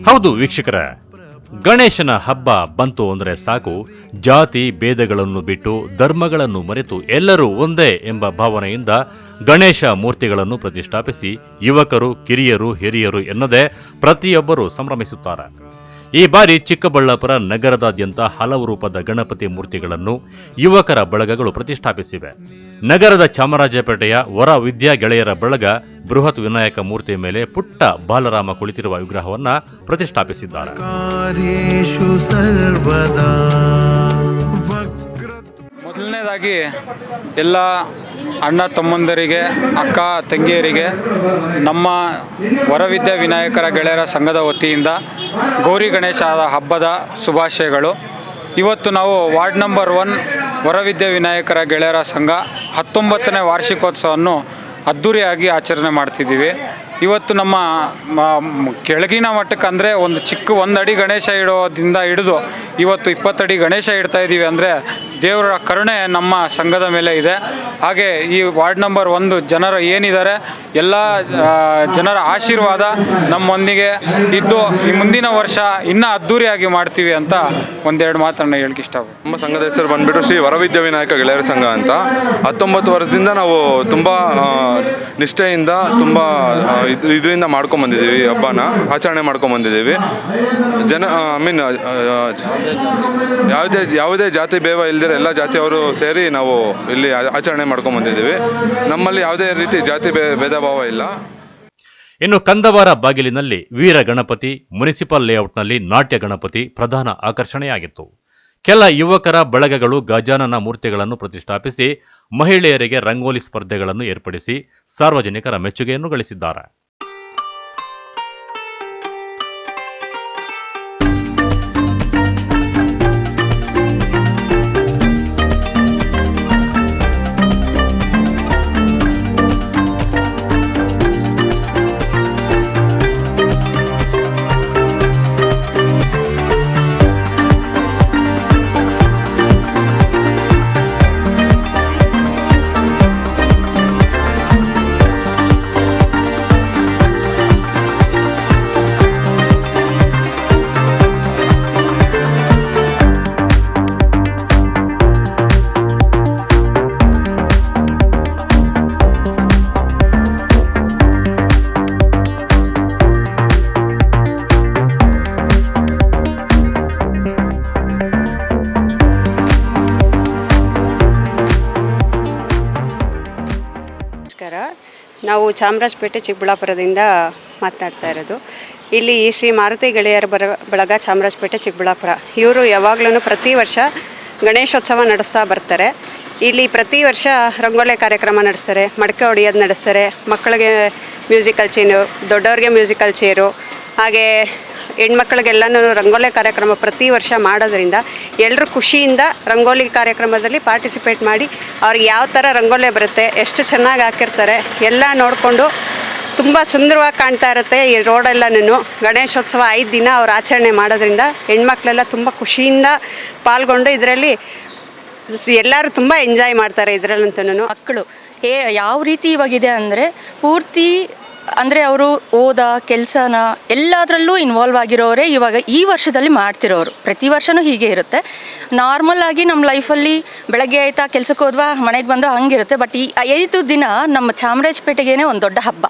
ಹೌದು ವೀಕ್ಷಕರೇ, ಗಣೇಶನ ಹಬ್ಬ ಬಂತು ಅಂದರೆ ಸಾಕು, ಜಾತಿ ಭೇದಗಳನ್ನು ಬಿಟ್ಟು ಧರ್ಮಗಳನ್ನು ಮರೆತು ಎಲ್ಲರೂ ಒಂದೇ ಎಂಬ ಭಾವನೆಯಿಂದ ಗಣೇಶ ಮೂರ್ತಿಗಳನ್ನು ಪ್ರತಿಷ್ಠಾಪಿಸಿ ಯುವಕರು, ಕಿರಿಯರು, ಹಿರಿಯರು ಎನ್ನದೇ ಪ್ರತಿಯೊಬ್ಬರು ಸಂಭ್ರಮಿಸುತ್ತಾರೆ. ಈ ಬಾರಿ ಚಿಕ್ಕಬಳ್ಳಾಪುರ ನಗರದಾದ್ಯಂತ ಹಲವು ರೂಪದ ಗಣಪತಿ ಮೂರ್ತಿಗಳನ್ನು ಯುವಕರ ಬಳಗಗಳು ಪ್ರತಿಷ್ಠಾಪಿಸಿವೆ. ನಗರದ ಚಾಮರಾಜಪೇಟೆಯ ವರ ವಿದ್ಯಾ ಗೆಳೆಯರ ಬಳಗ ಬೃಹತ್ ವಿನಾಯಕ ಮೂರ್ತಿ ಮೇಲೆ ಪುಟ್ಟ ಬಾಲರಾಮ ಕುಳಿತಿರುವ ವಿಗ್ರಹವನ್ನ ಪ್ರತಿಷ್ಠಾಪಿಸಿದ್ದಾರೆ. ಮೊದಲನೇದಾಗಿ ಎಲ್ಲ ಅಣ್ಣ ತಮ್ಮಂದರಿಗೆ, ಅಕ್ಕ ತಂಗಿಯರಿಗೆ ನಮ್ಮ ವರವಿದ್ಯಾ ವಿನಾಯಕರ ಗೆಳೆಯರ ಸಂಘದ ವತಿಯಿಂದ ಗೌರಿ ಗಣೇಶ ಹಬ್ಬದ ಶುಭಾಶಯಗಳು. ಇವತ್ತು ನಾವು ವಾರ್ಡ್ ನಂಬರ್ 1 ವರವಿದ್ಯಾ ವಿನಾಯಕರ ಗೆಳೆಯರ ಸಂಘ 19ನೇ ವಾರ್ಷಿಕೋತ್ಸವವನ್ನು ಅದ್ಧೂರಿಯಾಗಿ ಆಚರಣೆ ಮಾಡ್ತಿದ್ದೀವಿ. ಇವತ್ತು ನಮ್ಮ ಕೆಳಗಿನ ಮಟ್ಟಕ್ಕೆ ಅಂದರೆ ಒಂದು ಅಡಿ ಗಣೇಶ ಇಡೋದಿಂದ ಹಿಡಿದು ಇವತ್ತು 20 ಅಡಿ ಗಣೇಶ ಇಡ್ತಾ ಇದ್ದೀವಿ. ಅಂದರೆ ದೇವರ ಕರುಣೆ ನಮ್ಮ ಸಂಘದ ಮೇಲೆ ಇದೆ. ಹಾಗೆ ಈ ವಾರ್ಡ್ ನಂಬರ್ 1 ಜನರು ಏನಿದ್ದಾರೆ ಎಲ್ಲ ಜನರ ಆಶೀರ್ವಾದ ನಮ್ಮೊಂದಿಗೆ ಇದ್ದು ಈ ಮುಂದಿನ ವರ್ಷ ಇನ್ನೂ ಅದ್ಧೂರಿಯಾಗಿ ಮಾಡ್ತೀವಿ ಅಂತ ಒಂದೆರಡು ಮಾತನ್ನು ಹೇಳಕ್ಕೆ ಇಷ್ಟಪಡ್ತೀನಿ. ನಮ್ಮ ಸಂಘದ ಹೆಸರು ಬಂದುಬಿಟ್ಟು ಶ್ರೀ ವರವಿದ್ಯಾ ವಿನಾಯಕ ಗೆಳೆಯರ ಸಂಘ ಅಂತ. 19 ವರ್ಷದಿಂದ ನಾವು ತುಂಬ ನಿಷ್ಠೆಯಿಂದ ತುಂಬ ಇದರಿಂದ ಮಾಡ್ಕೊಂಬಂದಿದ್ದೀವಿ, ಹಬ್ಬನ ಆಚರಣೆ ಮಾಡ್ಕೊಂಬಂದಿದ್ದೀವಿ. ಯಾವುದೇ ಜಾತಿ ಭೇದ ಇಲ್ಲದೆ ಎಲ್ಲ ಜಾತಿಯವರು ಸೇರಿ ನಾವು ಇಲ್ಲಿ ಆಚರಣೆ ಮಾಡ್ಕೊಂಬಂದಿದ್ದೀವಿ. ನಮ್ಮಲ್ಲಿ ಯಾವುದೇ ರೀತಿ ಜಾತಿ ಭೇದ ಭಾವ ಇಲ್ಲ. ಇನ್ನು ಕಂದವಾರ ಬಾಗಿಲಿನಲ್ಲಿ ವೀರ ಗಣಪತಿ, ಮುನಿಸಿಪಲ್ ಲೇಔಟ್ನಲ್ಲಿ ನಾಟ್ಯ ಗಣಪತಿ ಪ್ರಧಾನ ಆಕರ್ಷಣೆಯಾಗಿತ್ತು. ಕೆಲ ಯುವಕರ ಬಳಗಗಳು ಗಜಾನನ ಮೂರ್ತಿಗಳನ್ನು ಪ್ರತಿಷ್ಠಾಪಿಸಿ ಮಹಿಳೆಯರಿಗೆ ರಂಗೋಲಿ ಸ್ಪರ್ಧೆಗಳನ್ನು ಏರ್ಪಡಿಸಿ ಸಾರ್ವಜನಿಕರ ಮೆಚ್ಚುಗೆಯನ್ನು ಗಳಿಸಿದ್ದಾರೆ. ನಾವು ಚಾಮರಾಜಪೇಟೆ ಚಿಕ್ಕಬಳ್ಳಾಪುರದಿಂದ ಮಾತನಾಡ್ತಾ ಇರೋದು. ಇಲ್ಲಿ ಶ್ರೀ ಮಾರುತಿ ಗೆಳೆಯರ ಬಳಗ ಚಾಮರಾಜಪೇಟೆ ಚಿಕ್ಕಬಳ್ಳಾಪುರ ಇವರು ಯಾವಾಗಲೂ ಪ್ರತಿ ವರ್ಷ ಗಣೇಶೋತ್ಸವ ನಡೆಸ್ತಾ ಬರ್ತಾರೆ. ಇಲ್ಲಿ ಪ್ರತಿ ವರ್ಷ ರಂಗೋಲಿ ಕಾರ್ಯಕ್ರಮ ನಡೆಸ್ತಾರೆ, ಮಡಕೆ ಹೊಡೆಯೋದು ನಡೆಸ್ತಾರೆ, ಮಕ್ಕಳಿಗೆ ಮ್ಯೂಸಿಕಲ್ ಚೇರು, ದೊಡ್ಡವ್ರಿಗೆ ಮ್ಯೂಸಿಕಲ್ ಚೇರು, ಹಾಗೆ ಹೆಣ್ಮಕ್ಳಿಗೆಲ್ಲನೂ ರಂಗೋಲಿ ಕಾರ್ಯಕ್ರಮ ಪ್ರತಿ ವರ್ಷ ಮಾಡೋದ್ರಿಂದ ಎಲ್ಲರೂ ಖುಷಿಯಿಂದ ರಂಗೋಲಿ ಕಾರ್ಯಕ್ರಮದಲ್ಲಿ ಪಾರ್ಟಿಸಿಪೇಟ್ ಮಾಡಿ ಅವ್ರಿಗೆ ಯಾವ ಥರ ರಂಗೋಲಿ ಬರುತ್ತೆ, ಎಷ್ಟು ಚೆನ್ನಾಗಿ ಹಾಕಿರ್ತಾರೆ ಎಲ್ಲ ನೋಡಿಕೊಂಡು ತುಂಬ ಸುಂದರವಾಗಿ ಕಾಣ್ತಾ ಇರುತ್ತೆ. ಈ ರೋಡೆಲ್ಲನೂ ಗಣೇಶೋತ್ಸವ 5 ದಿನ ಅವ್ರು ಆಚರಣೆ ಮಾಡೋದ್ರಿಂದ ಹೆಣ್ಮಕ್ಳೆಲ್ಲ ತುಂಬ ಖುಷಿಯಿಂದ ಪಾಲ್ಗೊಂಡು ಇದರಲ್ಲಿ ಎಲ್ಲರೂ ತುಂಬ ಎಂಜಾಯ್ ಮಾಡ್ತಾರೆ. ಇದರಲ್ಲಂತೂ ಮಕ್ಕಳು ಯಾವ ರೀತಿ ಇವಾಗಿದೆ ಅಂದರೆ ಪೂರ್ತಿ ಅಂದರೆ ಅವರು ಓದ ಕೆಲಸನ ಎಲ್ಲದರಲ್ಲೂ ಇನ್ವಾಲ್ವ್ ಆಗಿರೋರೇ ಇವಾಗ ಈ ವರ್ಷದಲ್ಲಿ ಮಾಡ್ತಿರೋರು. ಪ್ರತಿ ವರ್ಷವೂ ಹೀಗೆ ಇರುತ್ತೆ. ನಾರ್ಮಲ್ ಆಗಿ ನಮ್ಮ ಲೈಫಲ್ಲಿ ಬೆಳಗ್ಗೆ ಆಯಿತಾ ಕೆಲಸಕ್ಕೆ ಹೋದ್ವಾ ಮನೆಗೆ ಬಂದು ಹಂಗಿರುತ್ತೆ. ಬಟ್ ಈ 5 ದಿನ ನಮ್ಮ ಚಾಮರಾಜಪೇಟೆಗೇ ಒಂದು ದೊಡ್ಡ ಹಬ್ಬ.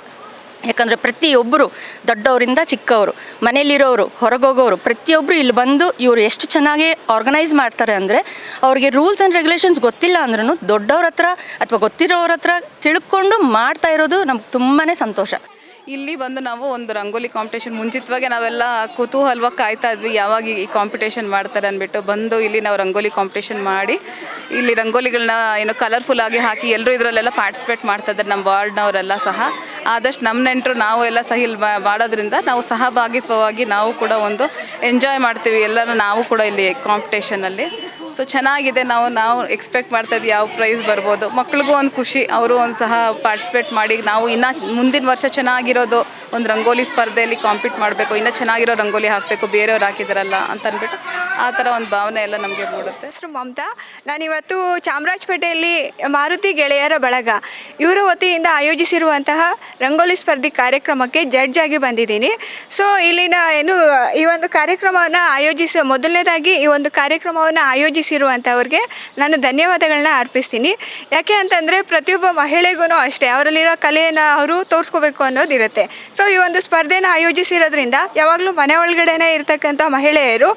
ಯಾಕಂದರೆ ಪ್ರತಿಯೊಬ್ಬರು ದೊಡ್ಡವರಿಂದ ಚಿಕ್ಕವರು, ಮನೇಲಿರೋರು, ಹೊರಗೋಗೋರು ಪ್ರತಿಯೊಬ್ಬರು ಇಲ್ಲಿ ಬಂದು ಇವರು ಎಷ್ಟು ಚೆನ್ನಾಗಿ ಆರ್ಗನೈಸ್ ಮಾಡ್ತಾರೆ ಅಂದರೆ ಅವ್ರಿಗೆ ರೂಲ್ಸ್ ಆ್ಯಂಡ್ ರೆಗ್ಯುಲೇಷನ್ಸ್ ಗೊತ್ತಿಲ್ಲ ಅಂದ್ರೂ ದೊಡ್ಡವ್ರ ಹತ್ರ ಅಥವಾ ಗೊತ್ತಿರೋರ ಹತ್ರ ತಿಳ್ಕೊಂಡು ಮಾಡ್ತಾ ಇರೋದು ನಮ್ಗೆ ತುಂಬಾ ಸಂತೋಷ. ಇಲ್ಲಿ ಬಂದು ನಾವು ಒಂದು ರಂಗೋಲಿ ಕಾಂಪಿಟೇಷನ್ ಮುಂಚಿತವಾಗಿ ನಾವೆಲ್ಲ ಕುತೂಹಲವಾಗಿ ಕಾಯ್ತಾ ಇದ್ವಿ ಯಾವಾಗ ಈ ಕಾಂಪಿಟೇಷನ್ ಮಾಡ್ತಾರೆ ಅಂದ್ಬಿಟ್ಟು ಬಂದು ಇಲ್ಲಿ ನಾವು ರಂಗೋಲಿ ಕಾಂಪಿಟೇಷನ್ ಮಾಡಿ ಇಲ್ಲಿ ರಂಗೋಲಿಗಳನ್ನ ಏನು ಕಲರ್ಫುಲ್ ಆಗಿ ಹಾಕಿ ಎಲ್ಲರೂ ಇದರಲ್ಲೆಲ್ಲ ಪಾರ್ಟಿಸಿಪೇಟ್ ಮಾಡ್ತಾ ಇದ್ದಾರೆ. ನಮ್ಮ ವಾರ್ಡ್ನವರೆಲ್ಲ ಸಹ ಆದಷ್ಟು ನಮ್ಮ ನೆಂಟರು ನಾವು ಎಲ್ಲ ಸಹ ಇಲ್ಲಿ ಮಾಡೋದ್ರಿಂದ ನಾವು ಸಹಭಾಗಿತ್ವವಾಗಿ ನಾವು ಕೂಡ ಒಂದು ಎಂಜಾಯ್ ಮಾಡ್ತೀವಿ ಎಲ್ಲರೂ ನಾವು ಕೂಡ ಇಲ್ಲಿ ಕಾಂಪಿಟೇಷನಲ್ಲಿ. ಸೊ ಚೆನ್ನಾಗಿದೆ. ನಾವು ಎಕ್ಸ್ಪೆಕ್ಟ್ ಮಾಡ್ತಾಯಿದ್ವಿ ಯಾವ ಪ್ರೈಸ್ ಬರ್ಬೋದು, ಮಕ್ಳಿಗೂ ಒಂದು ಖುಷಿ, ಅವರು ಒಂದು ಸಹ ಪಾರ್ಟಿಸಿಪೇಟ್ ಮಾಡಿ ನಾವು ಇನ್ನೂ ಮುಂದಿನ ವರ್ಷ ಚೆನ್ನಾಗಿರೋದು ಒಂದು ರಂಗೋಲಿ ಸ್ಪರ್ಧೆಯಲ್ಲಿ ಕಾಂಪೀಟ್ ಮಾಡಬೇಕು, ಇನ್ನೂ ಚೆನ್ನಾಗಿರೋ ರಂಗೋಲಿ ಹಾಕಬೇಕು ಬೇರೆಯವ್ರು ಹಾಕಿದಾರಲ್ಲ ಅಂತ ಅಂದ್ಬಿಟ್ಟು ಆ ಥರ ಒಂದು ಭಾವನೆ ಎಲ್ಲ ನಮಗೆ ಮೂಡುತ್ತೆ. ಹೆಸರು ಮಮತಾ. ನಾನಿವತ್ತು ಚಾಮರಾಜಪೇಟೆಯಲ್ಲಿ ಮಾರುತಿ ಗೆಳೆಯರ ಬಳಗ ಇವರ ವತಿಯಿಂದ ಆಯೋಜಿಸಿರುವಂತಹ ರಂಗೋಲಿ ಸ್ಪರ್ಧೆ ಕಾರ್ಯಕ್ರಮಕ್ಕೆ ಜಡ್ಜ್ ಆಗಿ ಬಂದಿದ್ದೀನಿ. ಸೊ ಇಲ್ಲಿನ ಈ ಒಂದು ಕಾರ್ಯಕ್ರಮವನ್ನು ಮೊದಲನೇದಾಗಿ ಈ ಒಂದು ಕಾರ್ಯಕ್ರಮವನ್ನು ಆಯೋಜಿಸಿರುವಂಥವ್ರಿಗೆ ನಾನು ಧನ್ಯವಾದಗಳನ್ನ ಅರ್ಪಿಸ್ತೀನಿ. ಯಾಕೆ ಅಂತಂದರೆ ಪ್ರತಿಯೊಬ್ಬ ಮಹಿಳೆಗೂ ಅಷ್ಟೇ ಅವರಲ್ಲಿರೋ ಕಲೆಯನ್ನು ಅವರು ತೋರಿಸ್ಕೋಬೇಕು ಅನ್ನೋದಿರುತ್ತೆ. ಸೊ ಈ ಒಂದು ಸ್ಪರ್ಧೆನ ಆಯೋಜಿಸಿರೋದ್ರಿಂದ ಯಾವಾಗಲೂ ಮನೆ ಒಳಗಡೆನೇ ಇರ್ತಕ್ಕಂಥ ಮಹಿಳೆಯರು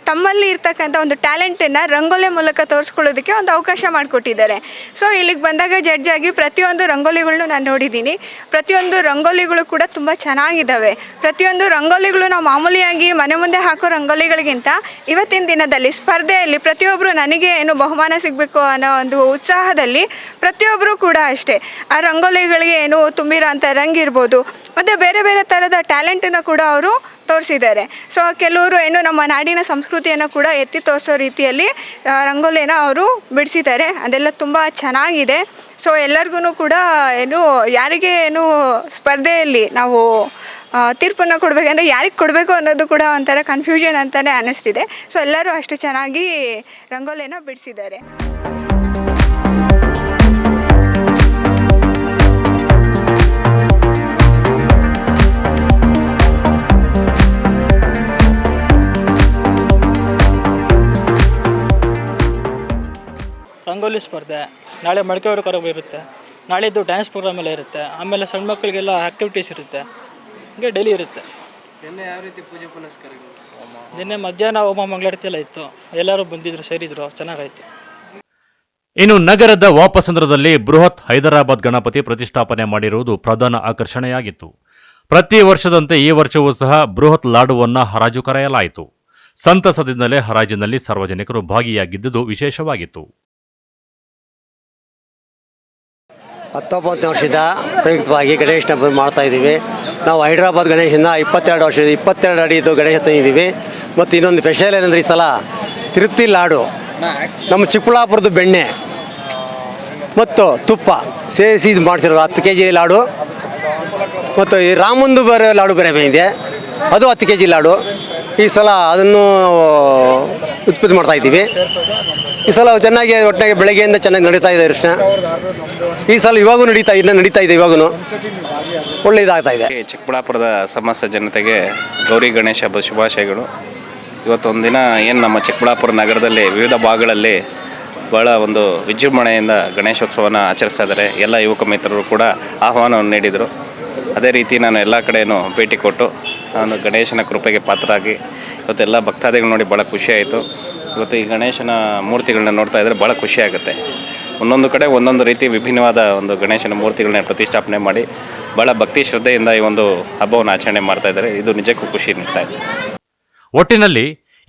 ತಮ್ಮಲ್ಲಿ ಇರ್ತಕ್ಕಂಥ ಒಂದು ಟ್ಯಾಲೆಂಟನ್ನು ರಂಗೋಲಿ ಮೂಲಕ ತೋರಿಸ್ಕೊಳ್ಳೋದಕ್ಕೆ ಒಂದು ಅವಕಾಶ ಮಾಡಿಕೊಟ್ಟಿದ್ದಾರೆ. ಸೊ ಇಲ್ಲಿಗೆ ಬಂದಾಗ ಜಡ್ಜ್ ಆಗಿ ಪ್ರತಿಯೊಂದು ರಂಗೋಲಿಗಳನ್ನೂ ನಾನು ನೋಡಿದ್ದೀನಿ. ಪ್ರತಿಯೊಂದು ರಂಗೋಲಿಗಳು ಕೂಡ ತುಂಬ ಚೆನ್ನಾಗಿದ್ದಾವೆ. ಪ್ರತಿಯೊಂದು ರಂಗೋಲಿಗಳು ನಾವು ಮಾಮೂಲಿಯಾಗಿ ಮನೆ ಮುಂದೆ ಹಾಕೋ ರಂಗೋಲಿಗಳಿಗಿಂತ ಇವತ್ತಿನ ದಿನದಲ್ಲಿ ಸ್ಪರ್ಧೆಯಲ್ಲಿ ಪ್ರತಿಯೊಬ್ಬರು ನನಗೆ ಬಹುಮಾನ ಸಿಗಬೇಕು ಅನ್ನೋ ಒಂದು ಉತ್ಸಾಹದಲ್ಲಿ ಪ್ರತಿಯೊಬ್ಬರು ಕೂಡ ಅಷ್ಟೇ ಆ ರಂಗೋಲಿಗಳಿಗೆ ತುಂಬಿರೋ ಅಂಥ ರಂಗಿರ್ಬೋದು ಮತ್ತು ಬೇರೆ ಬೇರೆ ಥರದ ಟ್ಯಾಲೆಂಟನ್ನು ಕೂಡ ಅವರು ತೋರಿಸಿದ್ದಾರೆ. ಸೊ ಕೆಲವರು ನಮ್ಮ ನಾಡಿನ ಸಂಸ್ಕೃತಿಯನ್ನು ಕೂಡ ಎತ್ತಿ ತೋರಿಸೋ ರೀತಿಯಲ್ಲಿ ರಂಗೋಲಿನ ಅವರು ಬಿಡಿಸಿದ್ದಾರೆ. ಅದೆಲ್ಲ ತುಂಬ ಚೆನ್ನಾಗಿದೆ. ಸೊ ಎಲ್ಲರಿಗೂ ಕೂಡ ಯಾರಿಗೆ ಸ್ಪರ್ಧೆಯಲ್ಲಿ ನಾವು ತೀರ್ಪನ್ನು ಕೊಡಬೇಕಂದ್ರೆ ಯಾರಿಗೆ ಕೊಡಬೇಕು ಅನ್ನೋದು ಕೂಡ ಒಂಥರ ಕನ್ಫ್ಯೂಷನ್ ಅಂತಲೇ ಅನ್ನಿಸ್ತಿದೆ. ಸೊ ಎಲ್ಲರೂ ಅಷ್ಟು ಚೆನ್ನಾಗಿ ರಂಗೋಲಿನ ಬಿಡಿಸಿದ್ದಾರೆ. ರಂಗೋಲಿ ಸ್ಪರ್ಧೆ ನಾಳೆ ಮಡಿಕೆವರೆಗೆ ಕಾರ್ಯಕ್ರಮ ಇರುತ್ತೆ. ನಾಳಿದ್ದು ಡ್ಯಾನ್ಸ್ ಪ್ರೋಗ್ರಾಮ್ ಎಲ್ಲ ಇರುತ್ತೆ. ಆಮೇಲೆ ಸಣ್ಣ ಮಕ್ಕಳಿಗೆಲ್ಲ ಆ್ಯಕ್ಟಿವಿಟೀಸ್ ಇರುತ್ತೆ. ಹೀಗೆ ಡೈಲಿ ಇರುತ್ತೆ. ಯಾವ ರೀತಿ ಪೂಜೆ ಪುನಸ್ಕಾರಗಳು? ನಿನ್ನೆ ಮಧ್ಯಾಹ್ನ ಹೋಮ ಮಂಗಳಾರತಿ ಎಲ್ಲ ಇತ್ತು. ಎಲ್ಲರೂ ಬಂದಿದ್ರು, ಸೇರಿದ್ರು, ಚೆನ್ನಾಗಾಯಿತು. ಇನ್ನು ನಗರದ ವಾಪಸಂದ್ರದಲ್ಲಿ ಬೃಹತ್ ಹೈದರಾಬಾದ್ ಗಣಪತಿ ಪ್ರತಿಷ್ಠಾಪನೆ ಮಾಡಿರುವುದು ಪ್ರಧಾನ ಆಕರ್ಷಣೆಯಾಗಿತ್ತು. ಪ್ರತಿ ವರ್ಷದಂತೆ ಈ ವರ್ಷವೂ ಸಹ ಬೃಹತ್ ಲಾಡುವನ್ನು ಹರಾಜು ಕರೆಯಲಾಯಿತು. ಸಂತಸದಿಂದಲೇ ಹರಾಜಿನಲ್ಲಿ ಸಾರ್ವಜನಿಕರು ಭಾಗಿಯಾಗಿದ್ದುದು ವಿಶೇಷವಾಗಿತ್ತು. 19ನೇ ವರ್ಷದ ಪ್ರಯುಕ್ತವಾಗಿ ಗಣೇಶನ ಹಬ್ಬ ಮಾಡ್ತಾ ಇದ್ದೀವಿ. ನಾವು ಹೈದರಾಬಾದ್ ಗಣೇಶನ 22 ಅಡಿದು ಗಣೇಶ ತಂದಿದ್ದೀವಿ. ಮತ್ತು ಇನ್ನೊಂದು ಸ್ಪೆಷಲ್ ಏನಂದರೆ ಈ ಸಲ ತಿರುಪ್ತಿ ಲಾಡು, ನಮ್ಮ ಚಿಕ್ಕಬಳ್ಳಾಪುರದ ಬೆಣ್ಣೆ ಮತ್ತು ತುಪ್ಪ ಸೇರಿಸಿ ಇದು ಮಾಡ್ತಿರೋದು 10 kg ಲಾಡು. ಮತ್ತು ಈ ರಾಮಂದು ಬೇರೆ ಲಾಡು ಬೇರೆ ಬಂದಿದೆ, ಅದು 10 kg ಲಾಡು. ಈ ಸಲ ಅದನ್ನು ಉತ್ಪತ್ತಿ ಮಾಡ್ತಾಯಿದ್ದೀವಿ. ಈ ಸಲ ಚೆನ್ನಾಗಿ ಒಟ್ಟಿಗೆ ಬೆಳಗ್ಗೆಯಿಂದ ಚೆನ್ನಾಗಿ ನಡೀತಾ ಇದೆ ದರ್ಶನ. ಈ ಸಲ ಇವಾಗೂ ನಡೀತಾ ಇದೆ ಇವಾಗೂ ಒಳ್ಳೆ ಇದಾಗ್ತಾ ಇದೆ. ಚಿಕ್ಕಬಳ್ಳಾಪುರದ ಸಮಸ್ತ ಜನತೆಗೆ ಗೌರಿ ಗಣೇಶ ಹಬ್ಬದ ಶುಭಾಶಯಗಳು. ಇವತ್ತೊಂದಿನ ಏನು ನಮ್ಮ ಚಿಕ್ಕಬಳ್ಳಾಪುರ ನಗರದಲ್ಲಿ ವಿವಿಧ ಭಾಗಗಳಲ್ಲಿ ಭಾಳ ಒಂದು ವಿಜೃಂಭಣೆಯಿಂದ ಗಣೇಶೋತ್ಸವನ ಆಚರಿಸ್ತಾ ಇದ್ದಾರೆ. ಎಲ್ಲ ಯುವಕ ಮಿತ್ರರು ಕೂಡ ಆಹ್ವಾನವನ್ನು ನೀಡಿದರು. ಅದೇ ರೀತಿ ನಾನು ಎಲ್ಲ ಕಡೆಯೂ ಭೇಟಿ ಕೊಟ್ಟು ನಾನು ಗಣೇಶನ ಕೃಪೆಗೆ ಪಾತ್ರರಾಗಿ ಇವತ್ತೆಲ್ಲ ಭಕ್ತಾದಿಗಳು ನೋಡಿ ಭಾಳ ಖುಷಿಯಾಯಿತು. ಇವತ್ತು ಈ ಗಣೇಶನ ಮೂರ್ತಿಗಳನ್ನ ನೋಡ್ತಾ ಇದ್ದರೆ ಭಾಳ ಖುಷಿಯಾಗುತ್ತೆ. ಒಂದೊಂದು ಕಡೆ ಒಂದೊಂದು ರೀತಿ ವಿಭಿನ್ನವಾದ ಒಂದು ಗಣೇಶನ ಮೂರ್ತಿಗಳನ್ನ ಪ್ರತಿಷ್ಠಾಪನೆ ಮಾಡಿ ಭಾಳ ಭಕ್ತಿ ಶ್ರದ್ಧೆಯಿಂದ ಈ ಒಂದು ಹಬ್ಬವನ್ನು ಆಚರಣೆ ಮಾಡ್ತಾ ಇದ್ದಾರೆ. ಇದು ನಿಜಕ್ಕೂ ಖುಷಿ ನೀಡ್ತಾ ಇದೆ. ಒಟ್ಟಿನಲ್ಲಿ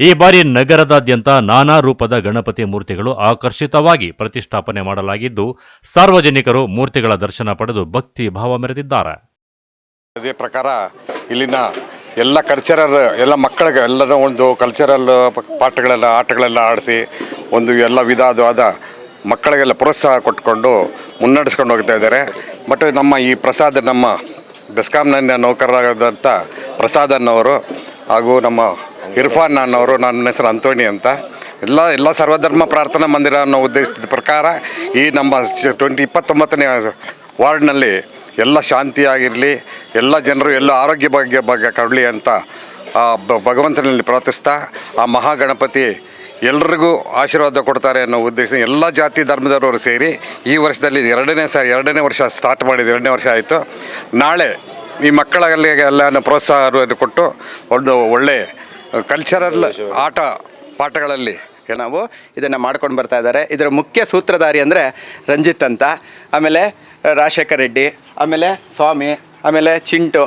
ಈ ಬಾರಿ ನಗರದಾದ್ಯಂತ ನಾನಾ ರೂಪದ ಗಣಪತಿ ಮೂರ್ತಿಗಳು ಆಕರ್ಷಿತವಾಗಿ ಪ್ರತಿಷ್ಠಾಪನೆ ಮಾಡಲಾಗಿದ್ದು, ಸಾರ್ವಜನಿಕರು ಮೂರ್ತಿಗಳ ದರ್ಶನ ಪಡೆದು ಭಕ್ತಿ ಭಾವ ಮೆರೆದಿದ್ದಾರೆ. ಅದೇ ಪ್ರಕಾರ ಇಲ್ಲಿನ ಎಲ್ಲ ಕಲ್ಚರಲ್ ಎಲ್ಲ ಮಕ್ಕಳಿಗೆ ಎಲ್ಲರ ಒಂದು ಕಲ್ಚರಲ್ ಆಟಗಳೆಲ್ಲ ಆಡಿಸಿ ಒಂದು ಎಲ್ಲ ವಿಧವಾದ ಮಕ್ಕಳಿಗೆಲ್ಲ ಪ್ರೋತ್ಸಾಹ ಕೊಟ್ಕೊಂಡು ಮುನ್ನಡೆಸ್ಕೊಂಡು ಹೋಗ್ತಾ ಇದ್ದಾರೆ. ಮತ್ತು ನಮ್ಮ ಈ ಪ್ರಸಾದ್, ನಮ್ಮ ಬೆಸ್ಕಾಂನ ನೌಕರರಾದಂಥ ಪ್ರಸಾದ್ ಅನ್ನೋರು ಹಾಗೂ ನಮ್ಮ ಇರ್ಫಾನ್ ಅನ್ನೋರು, ನನ್ನ ಹೆಸರು ಅಂತೋಣಿ ಅಂತ, ಎಲ್ಲ ಸರ್ವಧರ್ಮ ಪ್ರಾರ್ಥನಾ ಮಂದಿರ ಅನ್ನೋ ಉದ್ದೇಶದ ಪ್ರಕಾರ ಈ ನಮ್ಮ 29ನೇ ವಾರ್ಡ್ನಲ್ಲಿ ಎಲ್ಲ ಶಾಂತಿಯಾಗಿರಲಿ, ಎಲ್ಲ ಜನರು ಎಲ್ಲ ಆರೋಗ್ಯ ಭಾಗ್ಯ ಕೊಡಲಿ ಅಂತ ಭಗವಂತನಲ್ಲಿ ಪ್ರಾರ್ಥಿಸ್ತಾ ಆ ಮಹಾಗಣಪತಿ ಎಲ್ರಿಗೂ ಆಶೀರ್ವಾದ ಕೊಡ್ತಾರೆ ಅನ್ನೋ ಉದ್ದೇಶ ಎಲ್ಲ ಜಾತಿ ಧರ್ಮದವರು ಸೇರಿ ಈ ವರ್ಷದಲ್ಲಿ ಎರಡನೇ ವರ್ಷ ಸ್ಟಾರ್ಟ್ ಮಾಡಿದ್ದು, 2ನೇ ವರ್ಷ ಆಯಿತು. ನಾಳೆ ಈ ಮಕ್ಕಳಿಗೆಲ್ಲ ಪ್ರೋತ್ಸಾಹ ಕೊಟ್ಟು ಒಂದು ಒಳ್ಳೆ ಕಲ್ಚರಲ್ ಆಟ ಪಾಠಗಳಲ್ಲಿ ನಾವು ಇದನ್ನು ಮಾಡ್ಕೊಂಡು ಬರ್ತಾ ಇದ್ದಾರೆ. ಇದರ ಮುಖ್ಯ ಸೂತ್ರಧಾರಿ ಅಂದರೆ ರಂಜಿತ್ ಅಂತ, ಆಮೇಲೆ ರಾಜಶೇಖರ್ ರೆಡ್ಡಿ, ಆಮೇಲೆ ಸ್ವಾಮಿ, ಆಮೇಲೆ ಚಿಂಟು,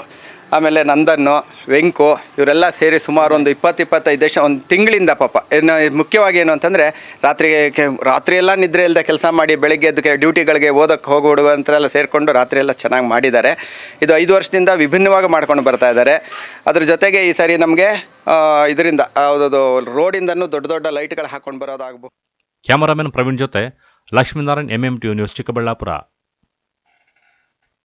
ಆಮೇಲೆ ನಂದನ್ನು, ವೆಂಕು, ಇವರೆಲ್ಲ ಸೇರಿ ಸುಮಾರು ಒಂದು 20-25 ದೇಶ ಒಂದು ತಿಂಗಳಿಂದ ಪಾಪ ಇನ್ನು ಮುಖ್ಯವಾಗಿ ಏನು ಅಂತಂದರೆ ರಾತ್ರಿಯೆಲ್ಲ ನಿದ್ರೆ ಇಲ್ಲದೆ ಕೆಲಸ ಮಾಡಿ ಬೆಳಗ್ಗೆ ಎದ್ದು ಡ್ಯೂಟಿಗಳಿಗೆ ಓದೋಕ್ಕೆ ಹೋಗುವಂಥರೆಲ್ಲ ಸೇರಿಕೊಂಡು ರಾತ್ರಿಯೆಲ್ಲ ಚೆನ್ನಾಗಿ ಮಾಡಿದ್ದಾರೆ. ಇದು 5 ವರ್ಷದಿಂದ ವಿಭಿನ್ನವಾಗಿ ಮಾಡ್ಕೊಂಡು ಬರ್ತಾ ಇದ್ದಾರೆ. ಅದ್ರ ಜೊತೆಗೆ ಈ ಸಾರಿ ನಮಗೆ ಇದರಿಂದ ಯಾವುದದು ರೋಡಿಂದನೂ ದೊಡ್ಡ ಲೈಟ್ಗಳು ಹಾಕ್ಕೊಂಡು ಬರೋದಾಗಬಹುದು. ಕ್ಯಾಮರಾಮನ್ ಪ್ರವೀಣ್ ಜೊತೆ ಲಕ್ಷ್ಮೀನಾರಾಯಣ್, MMTV ನ್ಯೂಸ್, ಚಿಕ್ಕಬಳ್ಳಾಪುರ.